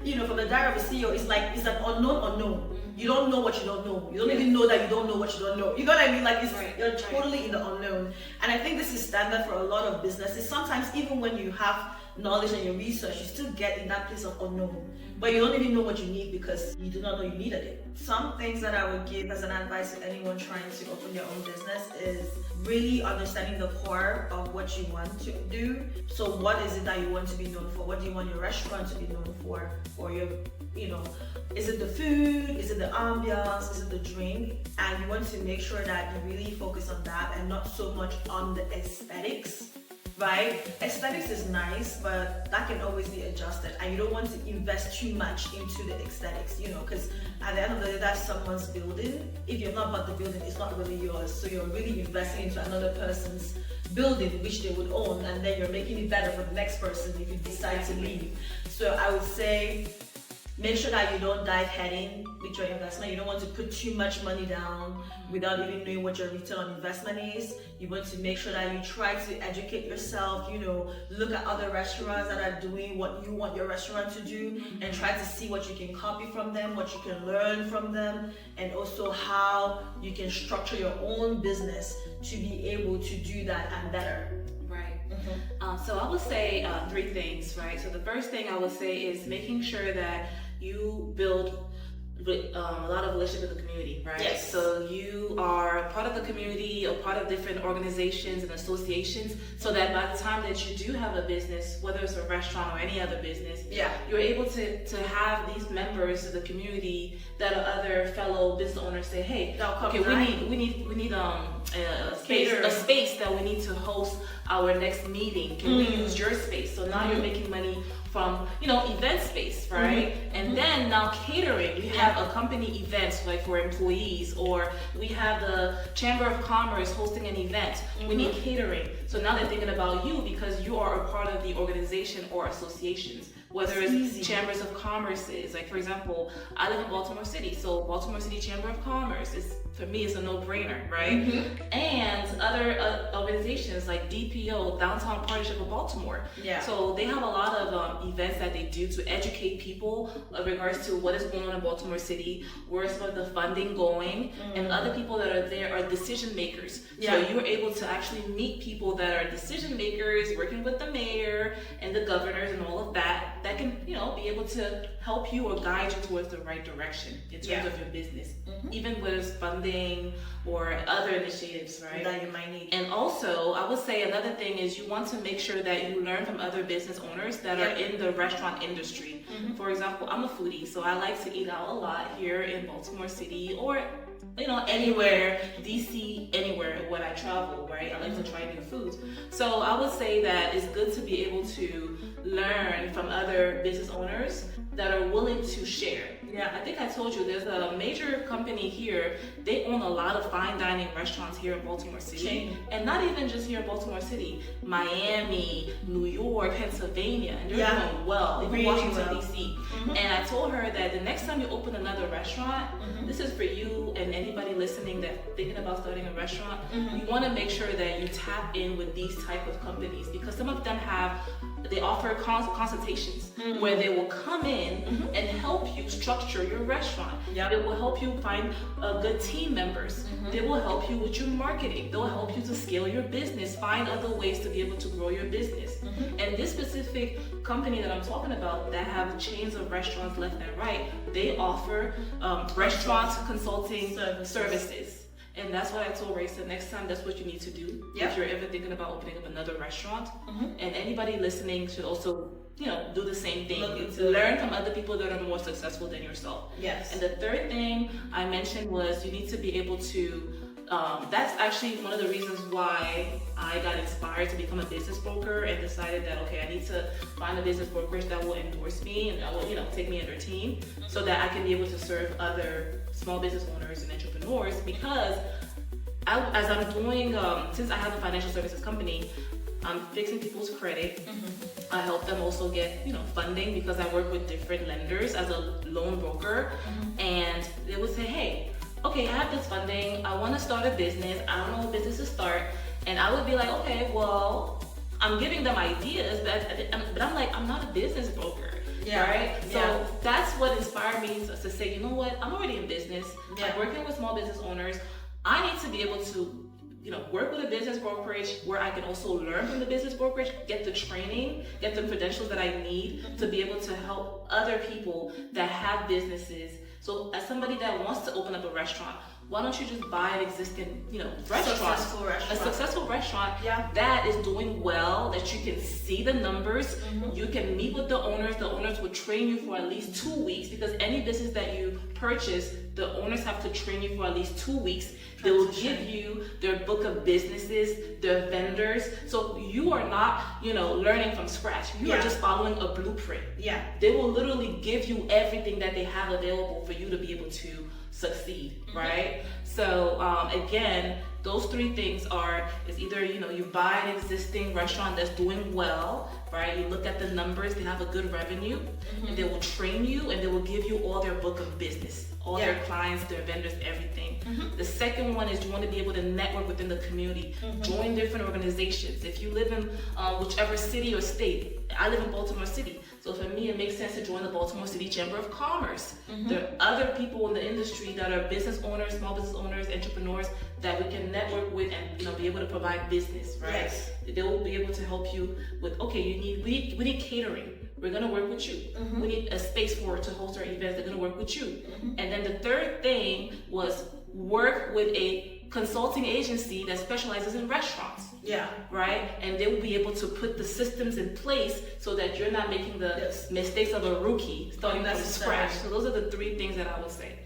you know, from the diary of a CEO, it's like, it's an unknown. You don't know what you don't know. You don't even know that you don't know what you don't know. You know what I mean? Like, you're totally in the unknown. And I think this is standard for a lot of businesses. Sometimes even when you have knowledge and your research, you still get in that place of unknown. But you don't even know what you need because you do not know you needed it. Some things that I would give as an advice to anyone trying to open their own business is really understanding the core of what you want to do. So what is it that you want to be known for? What do you want your restaurant to be known for? Or your, you know, is it the food? Is it the ambiance? Is it the drink? And you want to make sure that you really focus on that and not so much on the aesthetics. Right? Aesthetics is nice, but that can always be adjusted, and you don't want to invest too much into the aesthetics, you know, because at the end of the day, that's someone's building. If you've not bought the building, it's not really yours, so you're really investing into another person's building, which they would own, and then you're making it better for the next person if you decide to leave. So I would say, make sure that you don't dive head in with your investment. You don't want to put too much money down without even knowing what your return on investment is. You want to make sure that you try to educate yourself, you know, look at other restaurants that are doing what you want your restaurant to do and try to see what you can copy from them, what you can learn from them, and also how you can structure your own business to be able to do that and better. Right. So I would say 3 things, right? So the first thing I would say is making sure that you build a lot of relationship with the community, right? Yes. So you are part of the community or part of different organizations and associations, so that by the time that you do have a business, whether it's a restaurant or any other business, you're able to have these members of the community that are other fellow business owners say, hey, okay, we need a space that we need to host our next meeting. Can we use your space? So now you're making money from, you know, event space, right? And then now catering, we have a company event like for employees, or we have the Chamber of Commerce hosting an event. We need catering. So now they're thinking about you because you are a part of the organization or associations. Whether it's chambers of commerces, like for example, I live in Baltimore City, so Baltimore City Chamber of Commerce is, for me, is a no-brainer, right? And other organizations like DPO, Downtown Partnership of Baltimore. So they have a lot of events that they do to educate people in regards to what is going on in Baltimore City, where's some of the funding going, and other people that are there are decision makers. So you're able to actually meet people that are decision makers, working with the mayor and the governors and all of that, that can, you know, be able to help you or guide you towards the right direction in terms of your business, even with funding or other initiatives, right? That you might need. And also, I would say another thing is you want to make sure that you learn from other business owners that are in the restaurant industry. For example, I'm a foodie, so I like to eat out a lot here in Baltimore City or, you know, anywhere, DC, anywhere when I travel, right? I like to try new foods. So I would say that it's good to be able to learn from other business owners that are willing to share. I think I told you there's a major company here. They own a lot of fine dining restaurants here in Baltimore City. And not even just here in Baltimore City, Miami, New York, Pennsylvania, and they're doing well, even Washington, DC. And I told her that the next time you open another restaurant, this is for you and anybody listening that's thinking about starting a restaurant, you want to make sure that you tap in with these type of companies, because some of them they offer consultations where they will come in and help you structure your restaurant. Yep. It will help you find good team members. They will help you with your marketing. They'll help you to scale your business, find other ways to be able to grow your business. And this specific company that I'm talking about that have chains of restaurants left and right, they offer restaurant consulting services. And that's what I told Raissa, next time that's what you need to do. If you're ever thinking about opening up another restaurant. And anybody listening should also, do the same thing. Learn from other people that are more successful than yourself. Yes. And the third thing I mentioned was you need to be able to, that's actually one of the reasons why I got inspired to become a business broker and decided that, okay, I need to find a business brokerage that will endorse me and that will, take me in their team so that I can be able to serve other small business owners and entrepreneurs, because as I'm doing, since I have a financial services company, I'm fixing people's credit. I help them also get, funding, because I work with different lenders as a loan broker. And they would say, hey, okay, I have this funding. I want to start a business. I don't know what business to start. And I would be like, okay, well, I'm giving them ideas, but I'm like, I'm not a business broker. Right? So that's what inspired me to say, you know what? I'm already in business. I'm working with small business owners. I need to be able to work with a business brokerage where I can also learn from the business brokerage, get the training, get the credentials that I need to be able to help other people that have businesses. So as somebody that wants to open up a restaurant, why don't you just buy an existing, restaurant, a successful restaurant that is doing well, that you can see the numbers, you can meet with the owners will train you for at least 2 weeks, because any business that you purchase, the owners have to train you for at least 2 weeks. They will give you their book of businesses, their vendors. So you are not, learning from scratch. You are just following a blueprint. They will literally give you everything that they have available for you to be able to succeed, right? So again, those three things is either, you buy an existing restaurant that's doing well, right? You look at the numbers, they have a good revenue, and they will train you and they will give you all their book of business, all their clients, their vendors, everything. The second one is you want to be able to network within the community, join different organizations. If you live in whichever city or state, I live in Baltimore City. So for me, it makes sense to join the Baltimore City Chamber of Commerce. There are other people in the industry that are business owners, small business owners, entrepreneurs that we can network with and be able to provide business, right? They will be able to help you with, okay, we need catering. We're gonna work with you. We need a space to host our events. They're gonna work with you. And then the third thing was work with a consulting agency that specializes in restaurants. Right? And they will be able to put the systems in place so that you're not making the mistakes of a rookie starting from scratch. So those are the three things that I would say.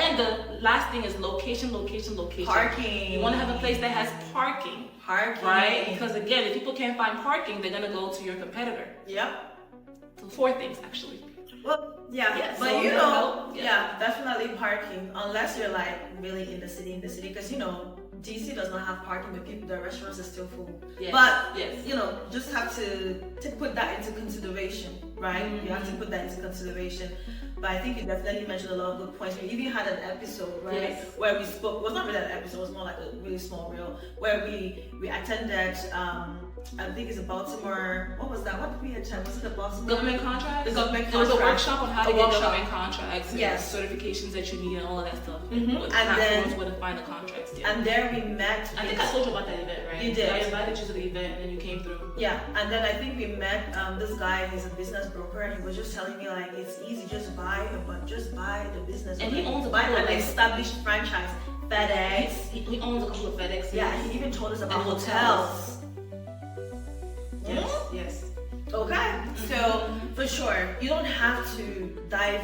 And the last thing is location. Parking. You want to have a place that has parking. Right? Because again, if people can't find parking, they're gonna go to your competitor. So 4 things actually. Well, but so definitely parking, unless you're like really in the city, because DC does not have parking, but the restaurants are still full. But just have to put that into consideration, right? You have to put that into consideration. But I think you definitely mentioned a lot of good points. We even had an episode, right, where we spoke. It was not really an episode; it was more like a really small reel where we attended. I think it's a Baltimore. What was that? What did we attend? Was it the Baltimore government contract? The government contract. There was a workshop on how to get government contracts. Certifications that you need and all of that stuff. And then where to find the contracts. And there we met. I think I told you about that event, right? You did. I invited you to the event and you came through. And then I think we met this guy. He's a business broker, and he was just telling me like it's easy, just buy the business. And he owns an established franchise. FedEx. He owns a couple of FedEx. He even told us about hotels. Yes. Okay. So for sure, you don't have to dive,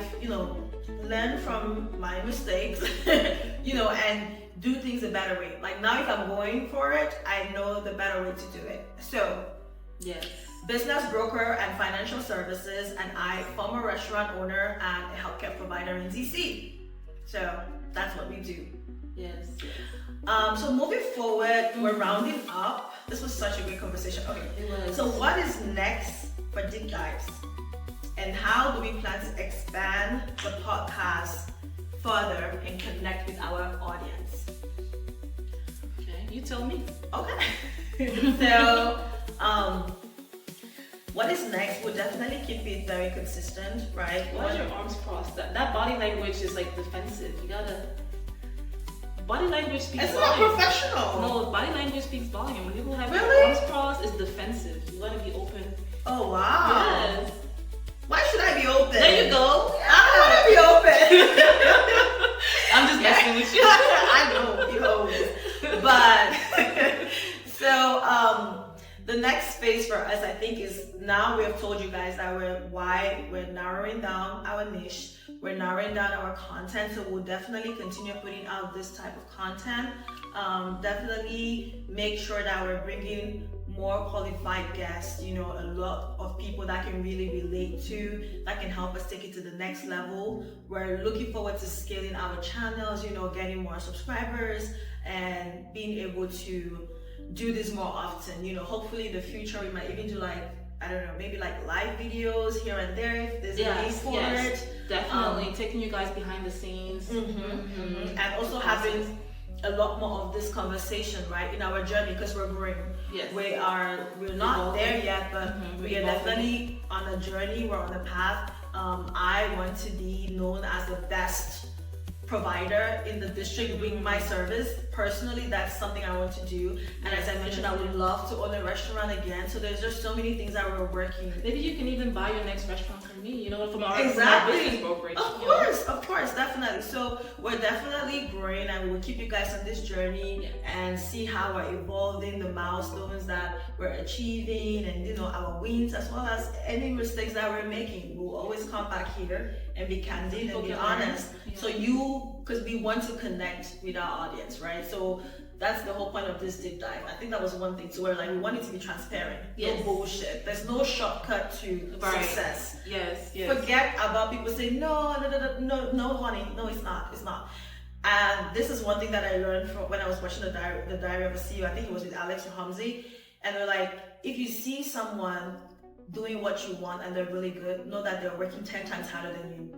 learn from my mistakes, and do things a better way. Like now, if I'm going for it, I know the better way to do it. So business broker and financial services, and I, former restaurant owner and a healthcare provider in DC. So that's what we do. So moving forward, we're rounding up. This was such a great conversation. Okay. It was. So what is next for Deep Dives? And how do we plan to expand the podcast further and connect with our audience? Okay, you tell me. Okay. So, what is next? We'll definitely keep it very consistent, right? Why are your arms crossed? That body language is like defensive. You gotta. Body language speaks It's volume. not professional. No, body language speaks volume. When people have Really? their arms crossed, it's defensive. You gotta be open. Oh wow. Yes. Why should I be open? There you go. I don't want to be open. I'm just messing with you. I know, you always. But so the next phase for us, I think, is now we have told you guys that we're narrowing down our niche, we're narrowing down our content. So we'll definitely continue putting out this type of content. Definitely make sure that we're bringing more qualified guests, you know, a lot of people that can really relate to, that can help us take it to the next level. We're looking forward to scaling our channels, you know, getting more subscribers and being able to do this more often. You know, hopefully in the future we might even do like, I don't know, maybe like live videos here and there if there's a need for it. Definitely taking you guys behind the scenes. And also having a lot more of this conversation, right, in our journey, because we're growing. Yes. We're not there yet, but we are definitely on a journey. We're on a path. I want to be known as the best provider in the district with my service. Personally, that's something I want to do. And as I mentioned, I would love to own a restaurant again. So there's just so many things that we're working. Maybe you can even buy your next restaurant from me, you know, from our business brokerage. Of course, definitely. So we're definitely growing, and we'll keep you guys on this journey and see how we're evolving, the milestones that we're achieving, and you know, our wins, as well as any mistakes that we're making. We'll always come back here and be candid and be honest. So because we want to connect with our audience, right? So that's the whole point of this deep dive. I think that was one thing too, where like we want it to be transparent. No bullshit. There's no shortcut to success. Yes. Forget about people saying no, honey, no, it's not. And this is one thing that I learned from when I was watching the Diary of a CEO. I think it was with Alex Ramsey, and they're like, if you see someone doing what you want and they're really good, know that they're working 10 times harder than you.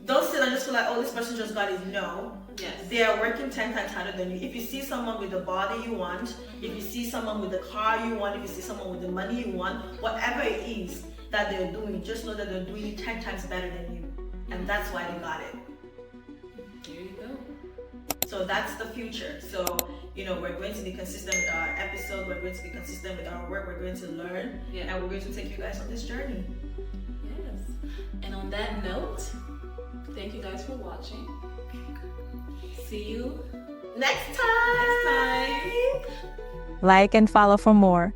Don't sit and just feel like, oh, this person just got it. No. Yes. They are working 10 times harder than you. If you see someone with the body you want, if you see someone with the car you want, if you see someone with the money you want, whatever it is that they're doing, just know that they're doing it 10 times better than you. And that's why they got it. There you go. So that's the future. So, you know, we're going to be consistent with our episode, we're going to be consistent with our work, we're going to learn, and we're going to take you guys on this journey. Yes. And on that note, thank you guys for watching. See you next time. Like and follow for more.